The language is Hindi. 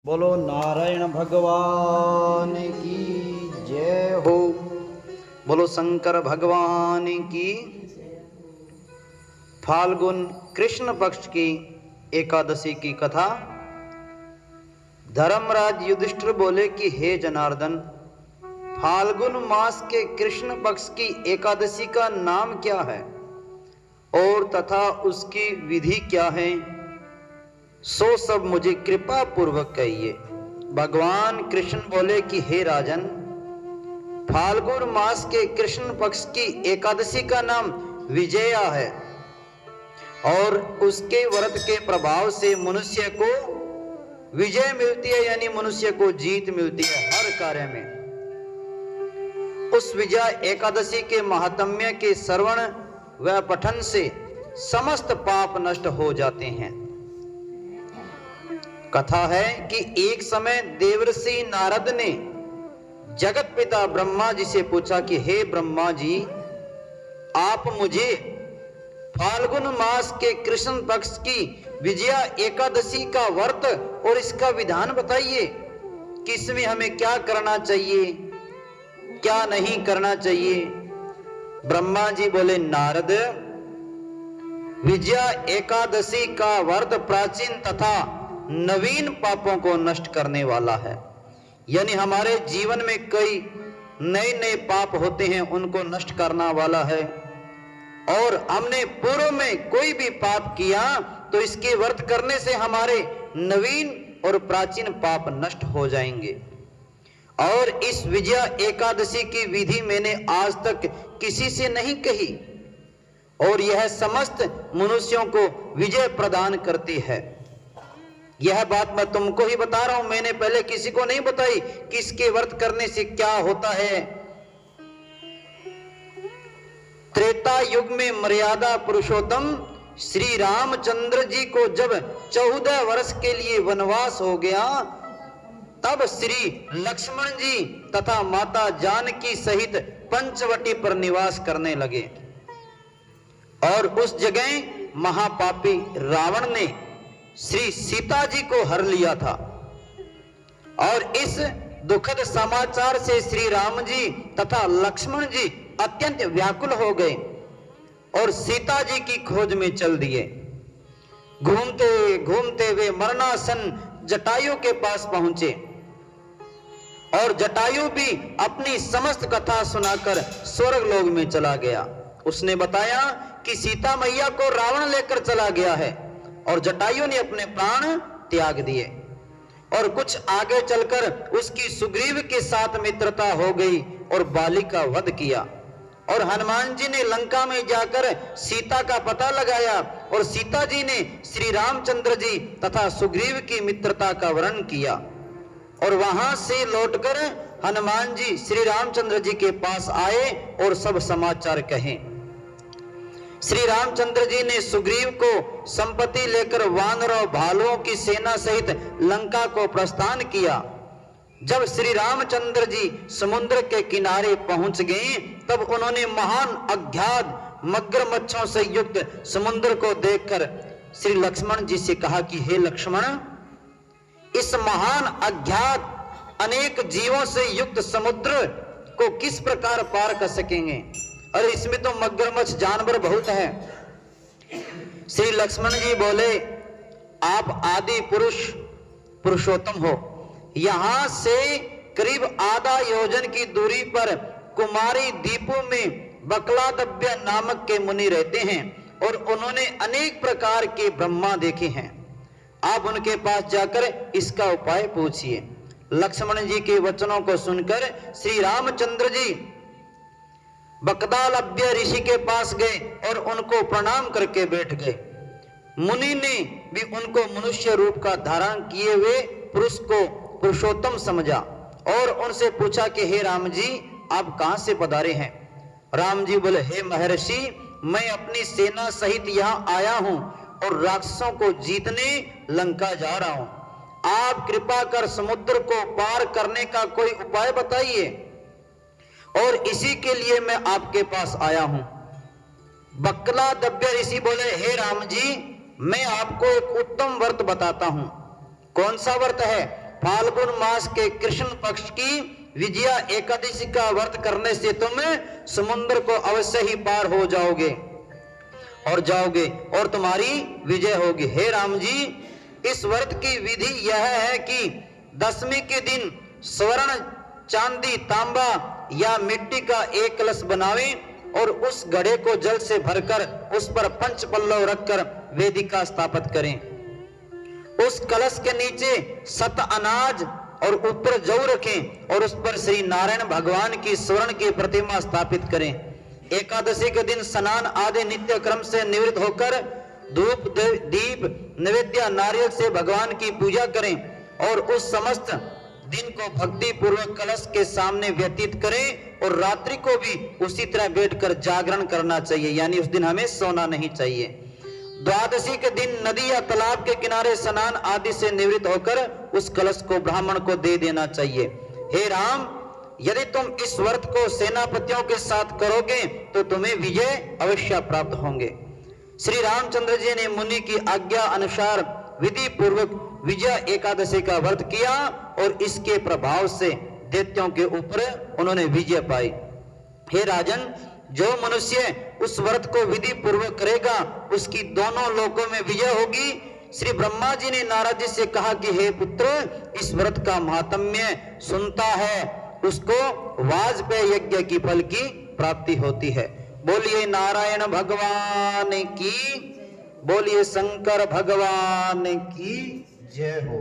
बोलो नारायण भगवान की जय हो। बोलो शंकर भगवान की। फाल्गुन कृष्ण पक्ष की एकादशी की कथा। धर्मराज युधिष्ठिर बोले कि हे जनार्दन, फाल्गुन मास के कृष्ण पक्ष की एकादशी का नाम क्या है और तथा उसकी विधि क्या है, सो सब मुझे कृपा पूर्वक कहिए। भगवान कृष्ण बोले कि हे राजन, फाल्गुन मास के कृष्ण पक्ष की एकादशी का नाम विजया है और उसके व्रत के प्रभाव से मनुष्य को विजय मिलती है, यानी मनुष्य को जीत मिलती है हर कार्य में। उस विजया एकादशी के महात्म्य के श्रवण व पठन से समस्त पाप नष्ट हो जाते हैं। कथा है कि एक समय देवर्षि नारद ने जगत पिता ब्रह्मा जी से पूछा कि हे ब्रह्मा जी, आप मुझे फाल्गुन मास के कृष्ण पक्ष की विजया एकादशी का व्रत और इसका विधान बताइए कि इसमें हमें क्या करना चाहिए, क्या नहीं करना चाहिए। ब्रह्मा जी बोले, नारद, विजया एकादशी का व्रत प्राचीन तथा नवीन पापों को नष्ट करने वाला है, यानी हमारे जीवन में कई नए नए पाप होते हैं, उनको नष्ट करना वाला है। और हमने पूर्व में कोई भी पाप किया तो इसके व्रत करने से हमारे नवीन और प्राचीन पाप नष्ट हो जाएंगे। और इस विजया एकादशी की विधि मैंने आज तक किसी से नहीं कही और यह समस्त मनुष्यों को विजय प्रदान करती है। यह बात मैं तुमको ही बता रहा हूं, मैंने पहले किसी को नहीं बताई कि इसके व्रत करने से क्या होता है। त्रेता युग में मर्यादा पुरुषोत्तम श्री रामचंद्र जी को जब 14 वर्ष के लिए वनवास हो गया, तब श्री लक्ष्मण जी तथा माता जानकी सहित पंचवटी पर निवास करने लगे और उस जगह महापापी रावण ने श्री सीता जी को हर लिया था। और इस दुखद समाचार से श्री राम जी तथा लक्ष्मण जी अत्यंत व्याकुल हो गए और सीता जी की खोज में चल दिए। घूमते घूमते वे मरणासन जटायु के पास पहुंचे और जटायु भी अपनी समस्त कथा सुनाकर स्वर्ग लोक में चला गया। उसने बताया कि सीता मैया को रावण लेकर चला गया है और जटायु ने अपने प्राण त्याग दिए। और कुछ आगे चलकर उसकी सुग्रीव के साथ मित्रता हो गई और बाली का वध किया। और हनुमान जी ने लंका में जाकर सीता का पता लगाया और सीता जी ने श्री रामचंद्र जी तथा सुग्रीव की मित्रता का वर्णन किया। और वहां से लौटकर हनुमान जी श्री रामचंद्र जी के पास आए और सब समाचार कहे। श्री रामचंद्र जी ने सुग्रीव को संपत्ति लेकर वानरों भालुओं की सेना सहित लंका को प्रस्थान किया। जब श्री रामचंद्र जी समुद्र के किनारे पहुंच गए, तब उन्होंने महान अज्ञात मगरमच्छों से युक्त समुद्र को देखकर श्री लक्ष्मण जी से कहा कि हे लक्ष्मण, इस महान अज्ञात अनेक जीवों से युक्त समुद्र को किस प्रकार पार कर सकेंगे? अरे इसमें तो मगरमच्छ जानवर बहुत हैं। श्री लक्ष्मण जी बोले, आप आदि पुरुष पुरुषोत्तम हो। यहां से करीब आधा योजन की दूरी पर कुमारी द्वीपों में बकलादव्य नामक के मुनि रहते हैं और उन्होंने अनेक प्रकार के ब्रह्मा देखे हैं। आप उनके पास जाकर इसका उपाय पूछिए। लक्ष्मण जी के वचनों को सुनकर श्री रामचंद्र जी बकदालभ्य ऋषि के पास गए और उनको प्रणाम करके बैठ गए। मुनि ने भी उनको मनुष्य रूप का धारण किए हुए पुरुष को पुरुषोत्तम समझा और उनसे पूछा कि हे राम जी, आप कहां से पधारे हैं? राम जी बोले, हे महर्षि, मैं अपनी सेना सहित यहाँ आया हूं और राक्षसों को जीतने लंका जा रहा हूं। आप कृपा कर समुद्र को पार करने का कोई उपाय बताइए और इसी के लिए मैं आपके पास आया हूं। बकलादव्य ऋषि बोले, हे राम जी, मैं आपको एक उत्तम व्रत बताता हूं। कौन सा व्रत है? फाल्गुन मास के कृष्ण पक्ष की विजया एकादशी का व्रत करने से तुम समुद्र को अवश्य ही पार हो जाओगे और तुम्हारी विजय होगी। हे राम जी, इस व्रत की विधि यह है कि दशमी के दिन स्वर्ण, चांदी, तांबा या मिट्टी का एक कलश बनावें और उस घड़े को जल से भरकर उस पर पंच पल्लव रखकर वेदिका स्थापित करें। उस कलश के नीचे 7 अनाज और ऊपर जौ रखें और उस पर श्री नारायण भगवान की स्वर्ण की प्रतिमा स्थापित करें। एकादशी के दिन स्नान आदि नित्य क्रम से निवृत्त होकर धूप, दीप, नैवेद्य, नारियल से भगवान की पूजा करें और उस समस्त दिन को भक्ति पूर्वक कलश के सामने व्यतीत करें और रात्रि को भी उसी तरह बैठकर जागरण करना चाहिए, यानी उस दिन हमें सोना नहीं चाहिए। द्वादशी के दिन नदी या तालाब के किनारे स्नान आदि से निवृत्त होकर उस कलश को ब्राह्मण को दे देना चाहिए। हे राम, यदि तुम इस व्रत को सेनापतियों के साथ करोगे तो तुम्हें विजय अवश्य प्राप्त होंगे। श्री रामचंद्र जी ने मुनि की आज्ञा अनुसार विधि पूर्वक विजय एकादशी का व्रत किया और इसके प्रभाव से दैत्यों के ऊपर उन्होंने विजय पाई। हे राजन, जो मनुष्य उस व्रत को विधि पूर्वक करेगा उसकी दोनों लोकों में विजय होगी। श्री ब्रह्मा जी ने नारद जी से कहा कि हे पुत्र, इस व्रत का महात्म्य सुनता है उसको वाजपेय यज्ञ की फल की प्राप्ति होती है। बोलिए नारायण भगवान की, बोलिए शंकर भगवान की जय हो।